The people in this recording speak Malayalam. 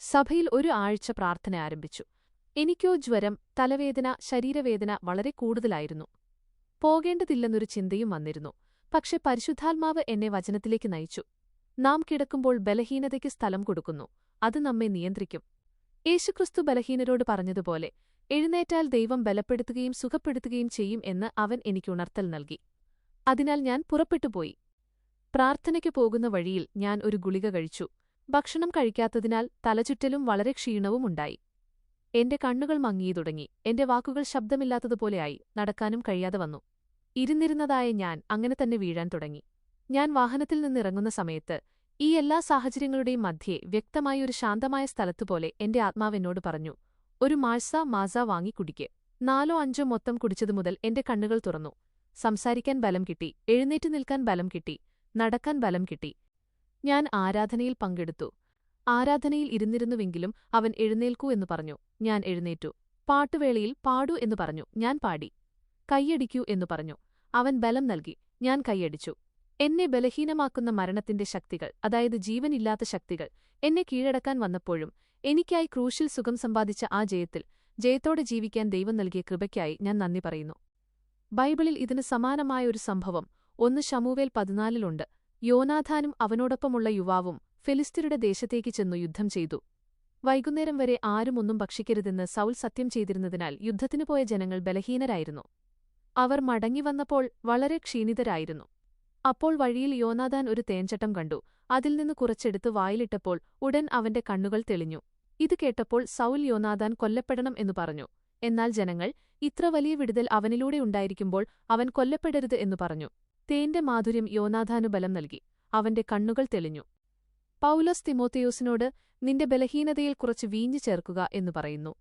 സഭയിൽ ഒരു ആഴ്ച പ്രാർത്ഥന ആരംഭിച്ചു. എനിക്കോ ജ്വരം, തലവേദന, ശരീരവേദന വളരെ കൂടുതലായിരുന്നു. പോകേണ്ടതില്ലെന്നൊരു ചിന്തയും വന്നിരുന്നു. പക്ഷെ പരിശുദ്ധാത്മാവ് എന്നെ വചനത്തിലേക്ക് നയിച്ചു. നാം കിടക്കുമ്പോൾ ബലഹീനതയ്ക്ക് സ്ഥലം കൊടുക്കുന്നു, അത് നമ്മെ നിയന്ത്രിക്കും. യേശുക്രിസ്തു ബലഹീനരോട് പറഞ്ഞതുപോലെ എഴുന്നേറ്റാൽ ദൈവം ബലപ്പെടുത്തുകയും സുഖപ്പെടുത്തുകയും ചെയ്യും എന്ന് അവൻ എനിക്ക് ഉണർത്തൽ നൽകി. അതിനാൽ ഞാൻ പുറപ്പെട്ടുപോയി. പ്രാർത്ഥനയ്ക്ക് പോകുന്ന വഴിയിൽ ഞാൻ ഒരു ഗുളിക കഴിച്ചു. ഭക്ഷണം കഴിക്കാത്തതിനാൽ തലചുറ്റലും വളരെ ക്ഷീണവുമുണ്ടായി. എന്റെ കണ്ണുകൾ മങ്ങിയു തുടങ്ങി. എന്റെ വാക്കുകൾ ശബ്ദമില്ലാത്തതുപോലെയായി. നടക്കാനും കഴിയാതെ വന്നു. ഇരുന്നിരുന്നതായ ഞാൻ അങ്ങനെ തന്നെ വീഴാൻ തുടങ്ങി. ഞാൻ വാഹനത്തിൽ നിന്നിറങ്ങുന്ന സമയത്ത് ഈ എല്ലാ സാഹചര്യങ്ങളുടെയും മധ്യേ വ്യക്തമായ ഒരു ശാന്തമായ സ്ഥലത്തുപോലെ എന്റെ ആത്മാവെന്നോട് പറഞ്ഞു, ഒരു മാസ വാങ്ങി കുടിക്ക്. 4-5 മൊത്തം കുടിച്ചതുമുതൽ എന്റെ കണ്ണുകൾ തുറന്നു. സംസാരിക്കാൻ ബലം കിട്ടി, എഴുന്നേറ്റ് നിൽക്കാൻ ബലം കിട്ടി, നടക്കാൻ ബലം കിട്ടി. ഞാൻ ആരാധനയിൽ പങ്കെടുത്തു. ആരാധനയിൽ ഇരുന്നിരുന്നുവെങ്കിലും അവൻ എഴുന്നേൽക്കൂ എന്നു പറഞ്ഞു. ഞാൻ എഴുന്നേറ്റു. പാട്ടുവേളയിൽ പാടൂ എന്നു പറഞ്ഞു. ഞാൻ പാടി. കൈയടിക്കൂ എന്നു പറഞ്ഞു. അവൻ ബലം നൽകി. ഞാൻ കൈയടിച്ചു. എന്നെ ബലഹീനമാക്കുന്ന മരണത്തിന്റെ ശക്തികൾ, അതായത് ജീവനില്ലാത്ത ശക്തികൾ, എന്നെ കീഴടക്കാൻ വന്നപ്പോഴും എനിക്കായി ക്രൂശിൽ സുഖം സമ്പാദിച്ച ആ ജയത്തോടെ ജീവിക്കാൻ ദൈവം നൽകിയ കൃപയ്ക്കായി ഞാൻ നന്ദി പറയുന്നു. ബൈബിളിൽ ഇതിന് സമാനമായ ഒരു സംഭവം 1 ശമൂവേൽ 14 യോനാഥാനും അവനോടൊപ്പമുള്ള യുവാവും ഫെലിസ്ത്യരുടെ ദേശത്തേക്ക് ചെന്നു യുദ്ധം ചെയ്തു. വൈകുന്നേരം വരെ ആരും ഒന്നും ഭക്ഷിക്കരുതെന്ന് സൗൽ സത്യം ചെയ്തിരുന്നതിനാൽ യുദ്ധത്തിനു പോയ ജനങ്ങൾ ബലഹീനരായിരുന്നു. അവർ മടങ്ങിവന്നപ്പോൾ വളരെ ക്ഷീണിതരായിരുന്നു. അപ്പോൾ വഴിയിൽ യോനാഥാൻ ഒരു തേൻചട്ടം കണ്ടു. അതിൽ നിന്ന് കുറച്ചെടുത്ത് വായിലിട്ടപ്പോൾ ഉടൻ അവന്റെ കണ്ണുകൾ തെളിഞ്ഞു. ഇത് കേട്ടപ്പോൾ സൗൽ യോനാഥാൻ കൊല്ലപ്പെടണം എന്നു പറഞ്ഞു. എന്നാൽ ജനങ്ങൾ, ഇത്ര വലിയ വിടുതൽ അവനിലൂടെ ഉണ്ടായിരിക്കുമ്പോൾ അവൻ കൊല്ലപ്പെടരുത് എന്നു പറഞ്ഞു. തേന്റെ മാധുര്യം യോനാഥാനു ബലം നൽകി. അവന്റെ കണ്ണുകൾ തെളിഞ്ഞു. പൗലോസ് തിമോഥെയോസിനോട് നിന്റെ ബലഹീനതയിൽ കുറച്ച് വീഞ്ഞു ചേർക്കുക എന്നു പറയുന്നു.